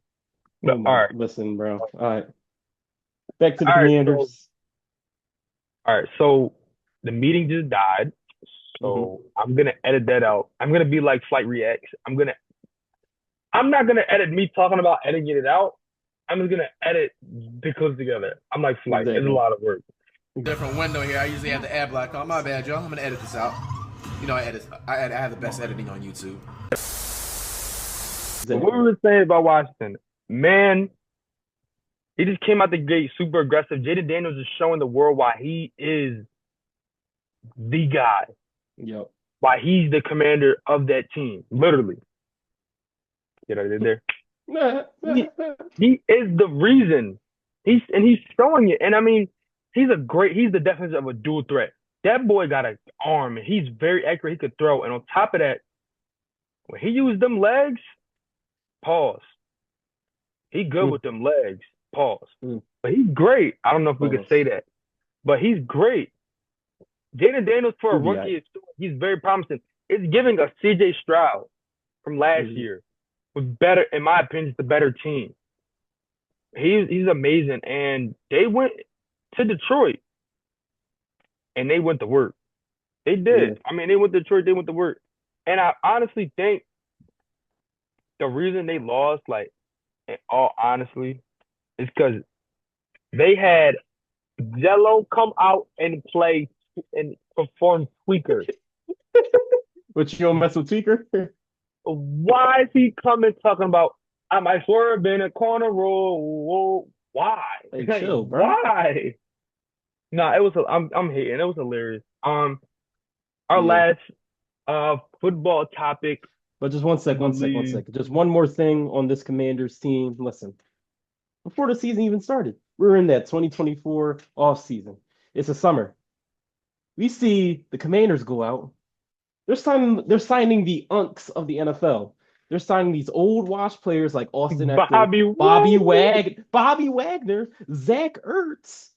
But, all right. Listen, bro. All right. Back to the Commanders. All right. So the meeting just died, so I'm gonna edit that out. I'm gonna be like Flight Reacts. I'm not gonna edit me talking about editing it out. I'm just gonna edit the clips together. I'm like Flight. It's a Exactly. lot of work. Different window here. I usually have the ad block on. My bad, y'all. I'm gonna edit this out. You know, I have the best editing on YouTube. But what we were saying about Washington, man, he just came out the gate super aggressive. Jaden Daniels is showing the world why he is the guy. Yep. Why he's the commander of that team. Literally. Get out of there. He is the reason. He's showing it. And I mean, he's the definition of a dual threat. That boy got an arm and he's very accurate. He could throw. And on top of that, when he used them legs, pause. He good with them legs, pause. But he's great. I don't know if we could say that, but he's great. Jaden Daniels for a rookie, he's very promising. It's giving us C.J. Stroud from last year with better, in my opinion, the better team. He's amazing, and they went to Detroit, and they went to work. They did. I mean, they went to Detroit. They went to work, and I honestly think the reason they lost, like, in all honesty, is because they had Jello come out and play and perform Tweaker. But you don't mess with Tweaker? Why is he coming talking about I might swerve in a corner roll? Why? Hey, chill, bro. Why? No, it was. I'm hating. It was hilarious. Our last football topic. But just one second. Just one more thing on this Commanders team. Listen, before the season even started, we're in that 2024 off season. It's a summer. We see the Commanders go out. They're signing the unks of the NFL. They're signing these old wash players like Austin Eckler, Bobby Wagner, Zach Ertz,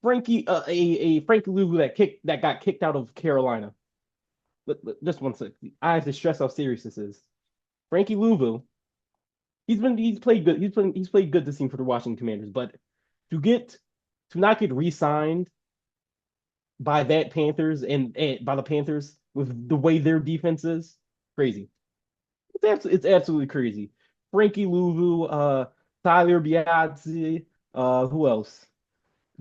Frankie Louvu that got kicked out of Carolina. But just one second. I have to stress how serious this is. Frankie Louvu, he's played good. He's played good this season for the Washington Commanders, but to not get re-signed by that Panthers and by the Panthers with the way their defense is, crazy. It's absolutely crazy. Frankie Louvu, Tyler Biazzi, who else?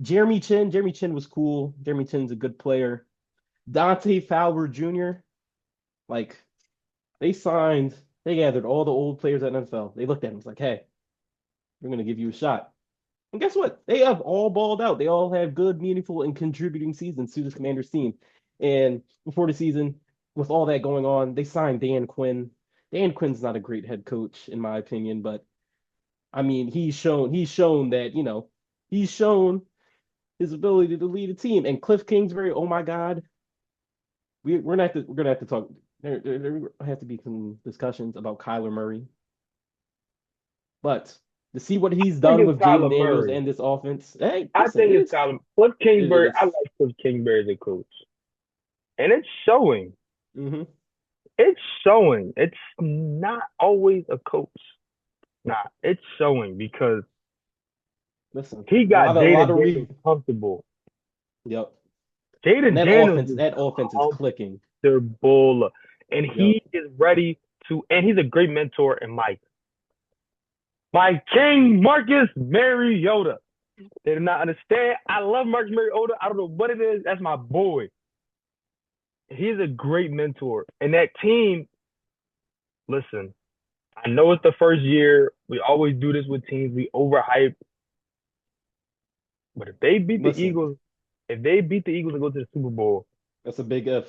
Jeremy Chin. Jeremy Chin was cool. Jeremy Chin's a good player. Dante Fowler Jr. Like, they gathered all the old players at NFL. They looked at him, was like, hey, we're going to give you a shot. And guess what? They have all balled out. They all have good, meaningful, and contributing seasons to this Commanders team. And before the season, with all that going on, they signed Dan Quinn. Dan Quinn's not a great head coach, in my opinion, but I mean, he's shown that, he's shown his ability to lead a team. And Cliff Kingsbury, oh my God, we're gonna have to talk. There have to be some discussions about Kyler Murray. But to see what he's done with Jaden Daniels and this offense, hey, I think it's Kyler. Cliff Kingsbury. I like Cliff Kingsbury as a coach, and it's showing. Mm-hmm. It's showing. It's not always a coach. Nah, it's showing because he got Jaden Daniels comfortable. Yep. Jaden Daniels, that offense is clicking. They're bull, and he is ready to. And he's a great mentor. And my king, Marcus Mariota. They do not understand. I love Marcus Mariota. I don't know what it is. That's my boy. He's a great mentor. And that team, listen, I know it's the first year. We always do this with teams. We overhype. But if they beat the Eagles and go to the Super Bowl, that's a big if.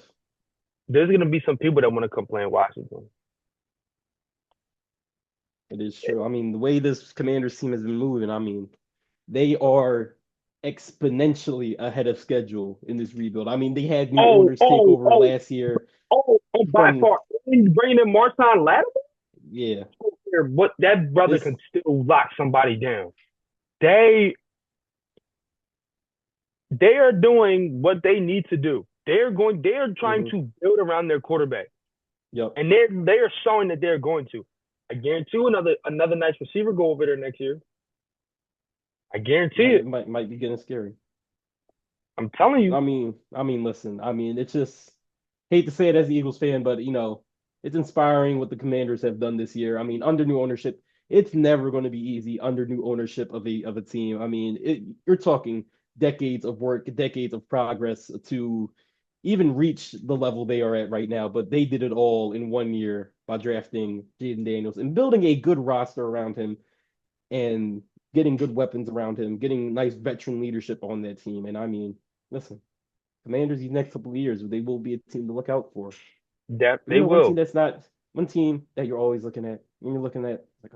There's going to be some people that want to come play in Washington. It is true. I mean, the way this Commanders team has been moving, I mean, they are exponentially ahead of schedule in this rebuild. I mean, they had new owners take over last year. By far. Bringing in Marshawn Lattimore? Yeah. But that brother can still lock somebody down. They are doing what they need to do. They are trying to build around their quarterback. Yep. And they are showing that they're going to. I guarantee you another nice receiver go over there next year. I guarantee it. Might be getting scary. I'm telling you. Listen, it's just hate to say it as an Eagles fan, but it's inspiring what the Commanders have done this year. Under new ownership, it's never going to be easy under new ownership of a team. You're talking decades of work, decades of progress to even reach the level they are at right now. But they did it all in 1 year by drafting Jaden Daniels and building a good roster around him and getting good weapons around him, getting nice veteran leadership on that team. And listen, Commanders these next couple of years, they will be a team to look out for. That You they know, one team will. that's not one team that you're always looking at. When you're looking at like,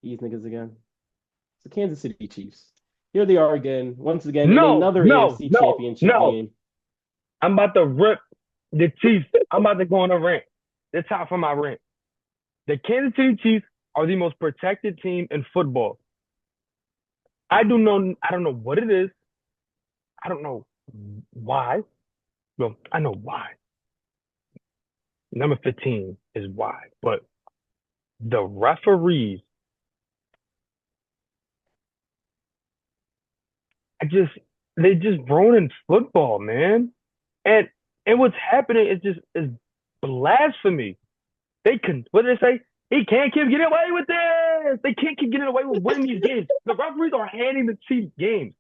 these niggas again. It's the Kansas City Chiefs. Here they are again, once again in No, another no, AFC no, championship no. game. I'm about to rip the Chiefs. I'm about to go on a rant. The top of my rant. The Kansas City Chiefs are the most protected team in football. I don't know what it is. I don't know why. Well, I know why. Number 15 is why. But the referees, I just they just ruining football, man. And what's happening is blasphemy. They can what did they say? He can't keep getting away with this. They can't keep getting away with winning these games. The referees are handing the Chiefs games.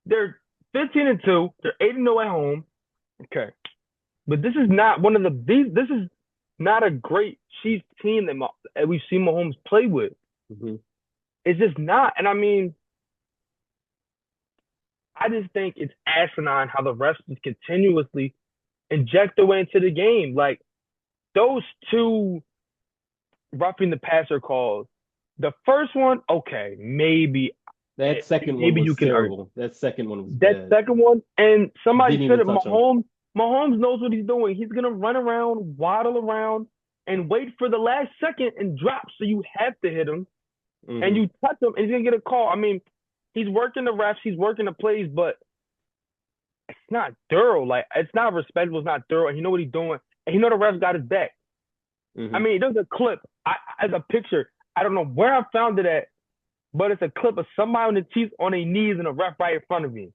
They're 15-2. They're 8-0 at home. Okay. But this is not one of this is not a great Chiefs team that we've seen Mahomes play with. Mm-hmm. It's just not. And I just think it's asinine how the refs just continuously inject their way into the game. Like those two roughing the passer calls. The first one, okay, maybe That second one maybe you was can argue. terrible. That second one was That bad. second one, and somebody Didn't said even it, touch him. Mahomes knows what he's doing. He's gonna run around, waddle around, and wait for the last second and drop. So you have to hit him, and you touch him, and he's gonna get a call. He's working the refs, he's working the plays, but it's not thorough. Like it's not respectable. It's not thorough. And you know what he's doing, and you know the refs got his back. There's a clip. As a picture. I don't know where I found it at, but it's a clip of somebody on the Chiefs on their knees and a ref right in front of me.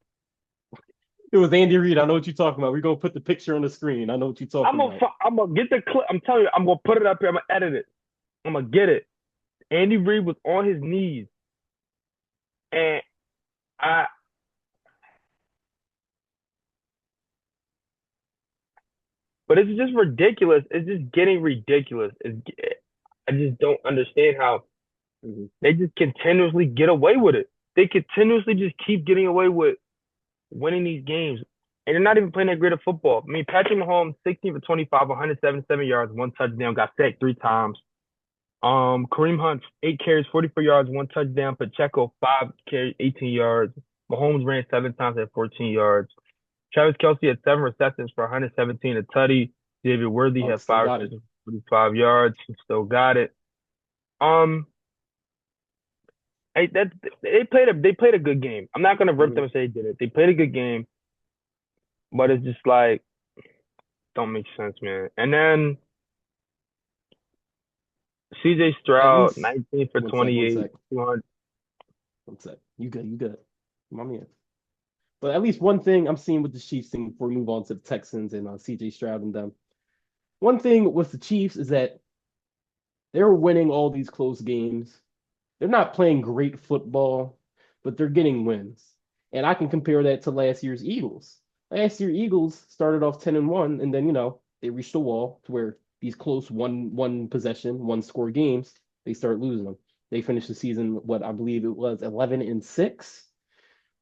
It was Andy Reid. I know what you're talking about. We're gonna put the picture on the screen. I know what you're talking about. I'm gonna get the clip. I'm telling you, I'm gonna put it up here. I'm gonna edit it. I'm gonna get it. Andy Reid was on his knees, and I. But it's just ridiculous. It's just getting ridiculous. I just don't understand how they just continuously get away with it. They continuously just keep getting away with winning these games. And they're not even playing that great of football. Patrick Mahomes, 16 for 25, 177 yards, one touchdown, got sacked 3 times. Kareem Hunt, 8 carries, 44 yards, one touchdown. Pacheco, 5 carries, 18 yards. Mahomes ran 7 times at 14 yards. Travis Kelce had 7 receptions for 117, a tutty. David Worthy had 5 receptions, 45 yards. He still got it. They played a good game. I'm not gonna rip them and say they did it. They played a good game, but it's just like don't make sense, man. And then CJ Stroud, 19 for 28, 200. One sec. You good. My man. But at least one thing I'm seeing with the Chiefs thing before we move on to the Texans and CJ Stroud and them. One thing with the Chiefs is that they're winning all these close games. They're not playing great football, but they're getting wins. And I can compare that to last year's Eagles. Last year, Eagles started off 10-1, and then, they reached a wall to where these close one possession, one score games, they start losing them. They finished the season, what I believe it was 11-6.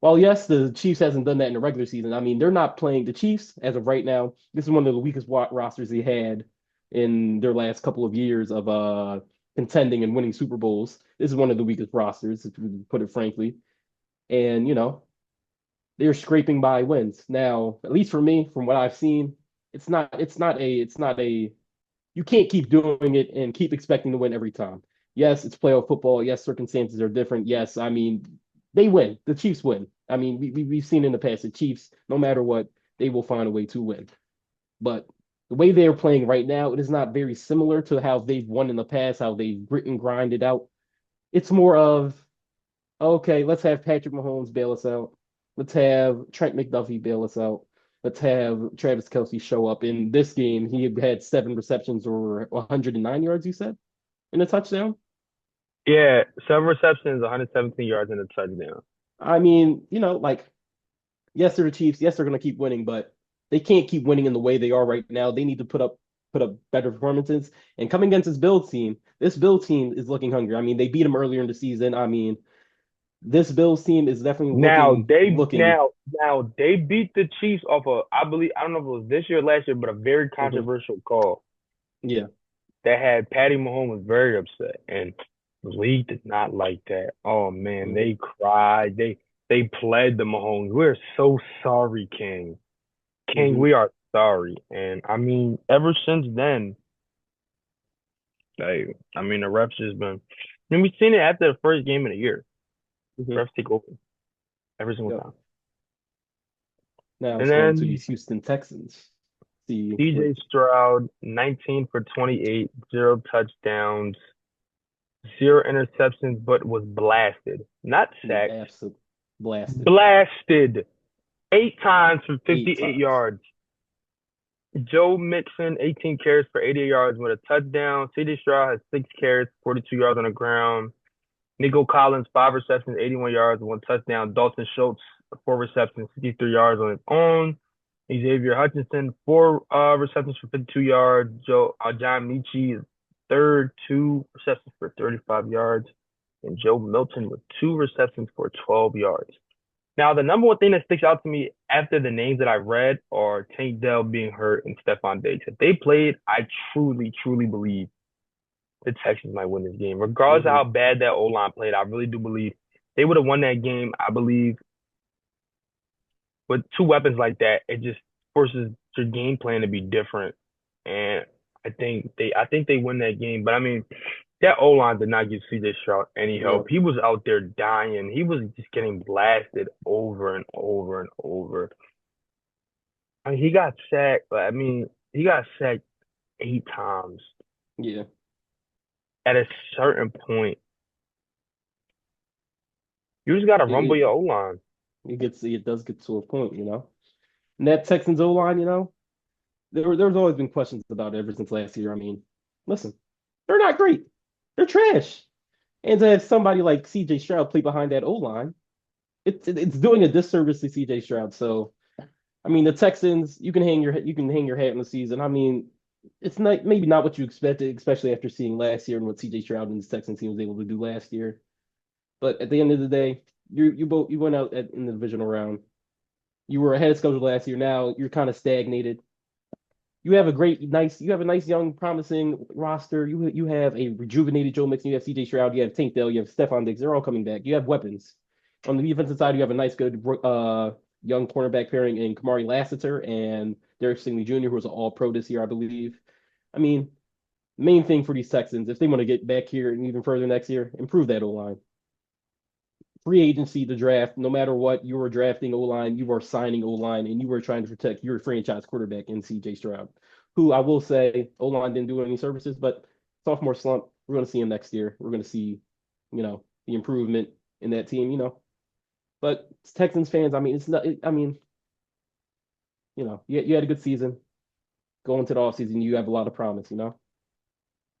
While yes, the Chiefs hasn't done that in the regular season. They're not playing the Chiefs as of right now. This is one of the weakest rosters they had in their last couple of years of contending and winning Super Bowls. This is one of the weakest rosters, to put it frankly. And they're scraping by wins. Now, at least for me, from what I've seen, it's not a you can't keep doing it and keep expecting to win every time. Yes, it's playoff football. Yes, circumstances are different. Yes, they win. The Chiefs win. We've seen in the past the Chiefs, no matter what, they will find a way to win. But the way they are playing right now, it is not very similar to how they've won in the past, how they've grit and grinded out. It's more of, okay, let's have Patrick Mahomes bail us out. Let's have Trent McDuffie bail us out. Let's have Travis Kelce show up. In this game, he had 7 receptions or 109 yards, you said, in a touchdown. Yeah, 7 receptions, 117 yards, and a touchdown. I mean, like, yes, they're the Chiefs. Yes, they're going to keep winning, but they can't keep winning in the way they are right now. They need to put up better performances. And coming against this Bills team is looking hungry. I mean, they beat them earlier in the season. I mean, this Bills team is definitely Now they looking. now they beat the Chiefs off of, I believe, I don't know if it was this year or last year, but a very Mhm. controversial call Yeah. that had Patty Mahomes very upset, and the league did not like that. Oh man, Mhm. they cried. They pled the Mahomes. We're so sorry, King. King, Mhm. we are sorry. And I mean, ever since then, like, I mean, the refs just been. And we've seen it after the first game of the year. Mhm. Refs take over every single Yep. time. Now And let's go into then these Houston Texans. See what CJ Stroud, 19 for 28, 0 touchdowns, 0 interceptions, but was blasted. Not he sacked, absolutely blasted blasted 8 times for 8 58 times. yards. Joe Mixon, 18 carries for 88 yards with a touchdown. CJ Stroud has 6 carries, 42 yards on the ground. Nico Collins, 5 receptions, 81 yards, 1 touchdown. Dalton Schultz, 4 receptions, 53 yards on his own. Xavier Hutchinson, 4 receptions for 52 yards. John Michie is third, 2 receptions for 35 yards. And Joe Milton with 2 receptions for 12 yards. Now, the number one thing that sticks out to me after the names that I read are Tank Dell being hurt and Stephon Diggs. If they played, I truly, truly believe the Texans might win this game. Regardless of Hmm. how bad that O line played, I really do believe they would have won that game. I believe with two weapons like that, it just forces your game plan to be different. And I think they win that game. But I mean, that O line did not give CJ Stroud any help. Yep. He was out there dying. He was just getting blasted over and over and over. I mean, he got sacked, but I mean, he got sacked 8 times. Yeah. At a certain point, you just gotta It, rumble it your O line. it does get to a point. And that Texans O line, there's always been questions about it ever since last year. I mean, listen, they're not great. They're trash. And to have somebody like CJ Stroud play behind that O line, it's doing a disservice to CJ Stroud. So I mean, the Texans, you can hang your hat in the season. I mean, it's not maybe not what you expected, especially after seeing last year and what CJ Stroud and his Texans team was able to do last year. But at the end of the day, you went out in the divisional round. You were ahead of schedule last year. Now you're kind of stagnated. You have a nice young promising roster. You have a rejuvenated Joe Mixon. You have CJ Stroud. You have Tank Dell. You have Stephon Diggs. They're all coming back. You have weapons. On the defensive side, you have a nice, good young cornerback pairing in Kamari Lassiter and Derek Stingley Jr., who was an All Pro this year, I believe. I mean, main thing for these Texans, if they want to get back here and even further next year, improve that O line. Free agency, the draft, no matter what, you are drafting O line, you are signing O line, and you are trying to protect your franchise quarterback in CJ Stroud, who I will say O line didn't do any services, but sophomore slump, we're going to see him next year. We're going to see, the. In that team. But Texans fans, I mean, it's not, I mean, you had a good season going to the offseason. You have a lot of promise.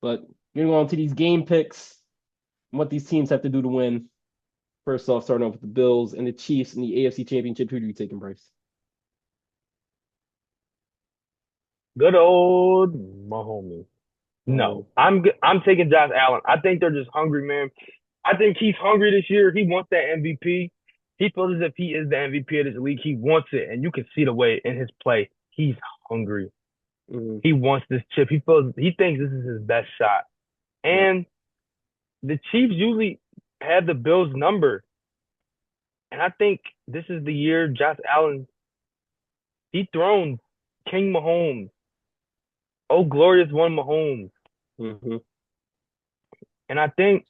But getting on to these game picks and what these teams have to do to win. First off, starting off with the Bills and the Chiefs in the AFC Championship. Who do you taking, Bryce? Good old Mahomes. Mahomes. No, I'm taking Josh Allen. I think they're just hungry, man. I think he's hungry this year. He wants that MVP. He feels as if he is the MVP of this league. He wants it, and you can see the way in his play. He's hungry. Mm-hmm. He wants this chip. He thinks this is his best shot. Yep. And the Chiefs usually have the Bills number. And I think this is the year Josh Allen dethrones King Mahomes. Oh, glorious one Mahomes. Mm-hmm. And I think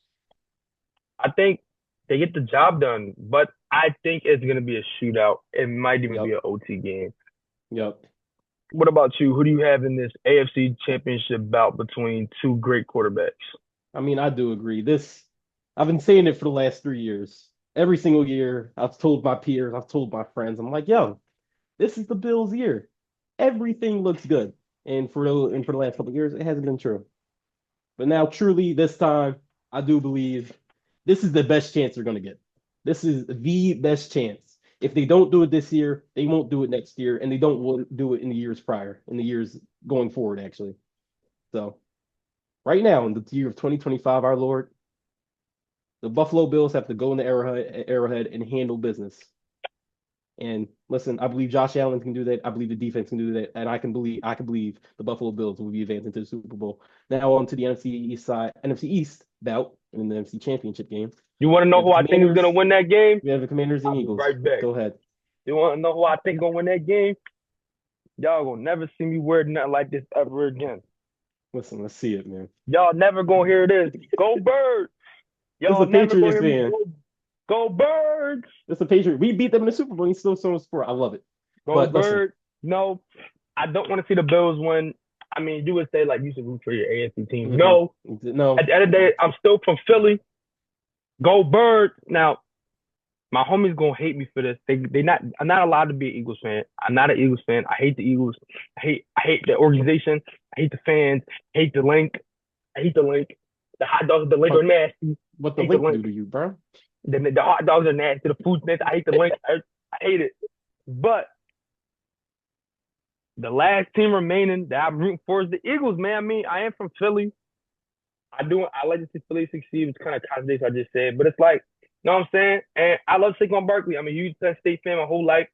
they get the job done, but I think it's gonna be a shootout. It might even be Yep. an OT game. Yep. What about you? Who do you have in this AFC championship bout between two great quarterbacks? I mean, I do agree. I've been saying it for the last 3 years. Every single year, I've told my peers, I've told my friends, I'm like, yo, this is the Bills' year. Everything looks good. And for the last couple of years, it hasn't been true. But now, truly, this time, I do believe this is the best chance they're going to get. This is the best chance. If they don't do it this year, they won't do it next year, and they don't do it in the years prior, in the years going forward, actually. So, right now, in the year of 2025, our Lord, the Buffalo Bills have to go in the Arrowhead and handle business. And listen, I believe Josh Allen can do that. I believe the defense can do that, and I can believe the Buffalo Bills will be advancing to the Super Bowl. Now on to the NFC East bout in the NFC Championship game. You want to We know have who the I think is Commanders. gonna win that game? We have the Commanders and I'll be Eagles. right back. Go ahead. You want to know who I think gonna win that game? Y'all gonna never see me wear nothing like this ever again. Listen, let's see it, man. Y'all never gonna hear this. Go Birds! This is Y'all a never gonna Patriots hear me fan. go Birds! It's a Patriot. We beat them in the Super Bowl. He's still showing support. I love it. Go But listen, Birds! No, I don't want to see the Bills win. I mean, you would say like you should root for your AFC team. No, no, at the end of the day, I'm still from Philly. Go Birds! Now, my homies gonna hate me for this. I'm not allowed to be an Eagles fan. I'm not an Eagles fan. I hate the Eagles. I hate the organization. I hate the fans. I hate the link. I hate the link. The hot dogs at the link are nasty. what the I hate the link do link. to you, bro? The hot dogs are nasty. The food's nasty. I hate the link. I hate it. But the last team remaining that I'm rooting for is the Eagles, man. I mean, I am from Philly. I like to see Philly succeed. It's kind of contradicts what I just said, but it's like, you know what I'm saying? And I love Saquon Barkley. I'm a huge Penn State fan my whole life.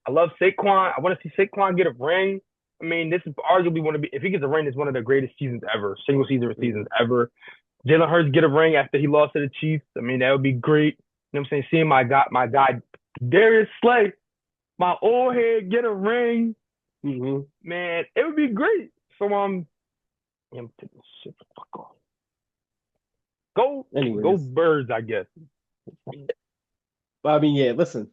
I love Saquon. I want to see Saquon get a ring. I mean, this is arguably one of if he gets a ring, it's one of the greatest seasons ever, single seasons ever. Jalen Hurts get a ring after he lost to the Chiefs. I mean, that would be great. You know what I'm saying? Seeing my guy Darius Slay, my old head get a ring, man, it would be great. So I'm taking shit the fuck off. Go Birds, I guess. But I mean, yeah, listen,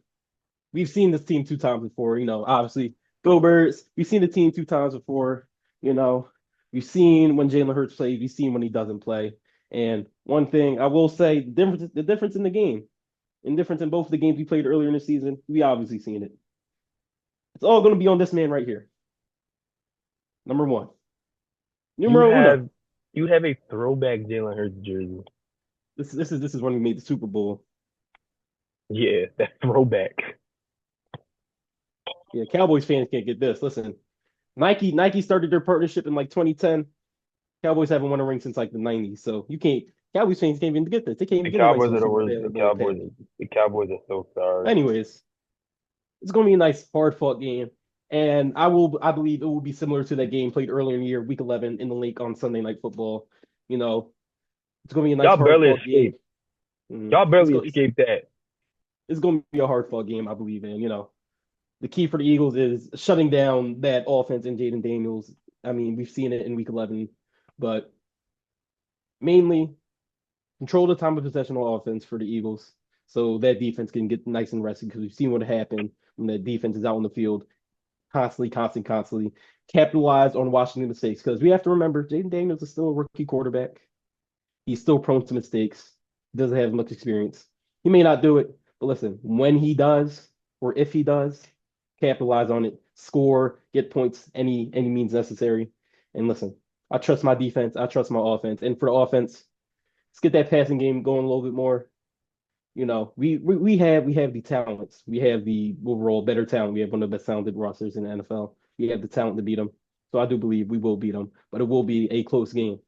we've seen this team 2 times before, obviously. Go Birds. We've seen the team 2 times before, We've seen when Jalen Hurts plays, we've seen when he doesn't play. And one thing I will say, the difference in the game, and difference in both of the games we played earlier in the season, we obviously seen it. It's all going to be on this man right here. Number one. Numero uno. You have a throwback Jalen Hurts jersey. This is when we made the Super Bowl. Yeah, that throwback. Yeah, Cowboys fans can't get this. Listen, Nike started their partnership in like 2010. Cowboys haven't won a ring since like the 90s, so Cowboys fans can't even get this. They can't even get Cowboys are the worst. The Cowboys are so sorry. Anyways, it's going to be a nice hard-fought game, and I believe it will be similar to that game played earlier in the year, Week 11 in the lake on Sunday Night Football. It's going to be a nice hard-fought game. Y'all barely escaped that. It's going to be a hard-fought game, I believe in. The key for the Eagles is shutting down that offense and Jaden Daniels. I mean, we've seen it in Week 11, but mainly control the time of possession on offense for the Eagles so that defense can get nice and rested, because we've seen what happened when that defense is out on the field constantly. Capitalize on Washington mistakes, because we have to remember Jaden Daniels is still a rookie quarterback. He's still prone to mistakes. He doesn't have much experience. He may not do it, but listen, when he does, or if he does, capitalize on it, score, get points, any means necessary. And listen, I trust my defense. I trust my offense. And for the offense, let's get that passing game going a little bit more. We have the talents. We have the overall better talent. We have one of the best talented rosters in the NFL. We have the talent to beat them. So I do believe we will beat them, but it will be a close game.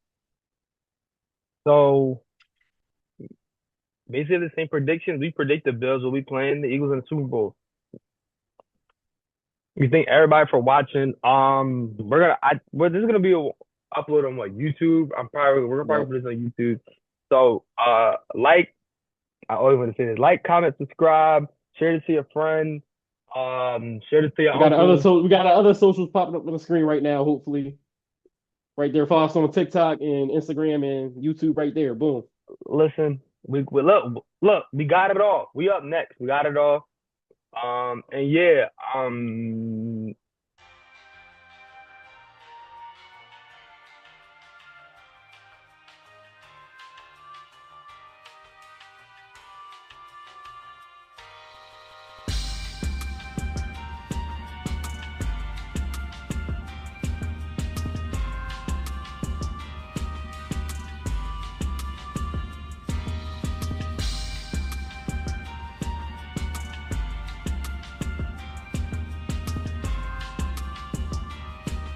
So basically the same predictions. We predict the Bills will be playing the Eagles in the Super Bowl. We thank everybody for watching. This is gonna be upload on YouTube. We're probably put this on YouTube. So I always want to say this: like, comment, subscribe, share this to your friend, share this to your uncle. We got our other socials popping up on the screen right now. Hopefully, right there. Follow us on TikTok and Instagram and YouTube right there. Boom. Listen, we look, we got it all. We up next. We got it all. And yeah,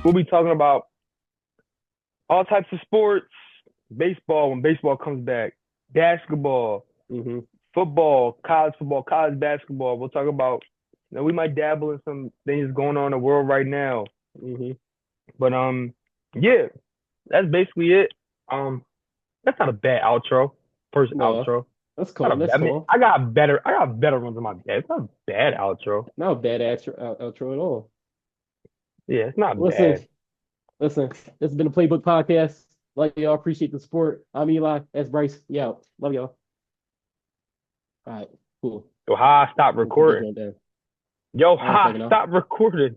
We'll be talking about all types of sports, baseball when baseball comes back, basketball, Mm-hmm. football, college basketball. We'll talk about, we might dabble in some things going on in the world right now. Mm-hmm. But yeah, that's basically it. Um, that's not a bad outro. First No, outro. that's Not cool. a bad, That's I mean, cool. I got better ones in my bed. It's not a bad outro. Not a bad outro at all. Yeah, it's not Listen, bad. listen. This has been the Playbook Podcast. Love y'all. Appreciate the support. I'm Eli. That's Bryce. Yeah. Love y'all. All right. Cool. Yo, ha, stop Let me take this recording. joint down. Yo, I don't ha, fucking know. stop recording.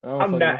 I don't I'm fucking not know.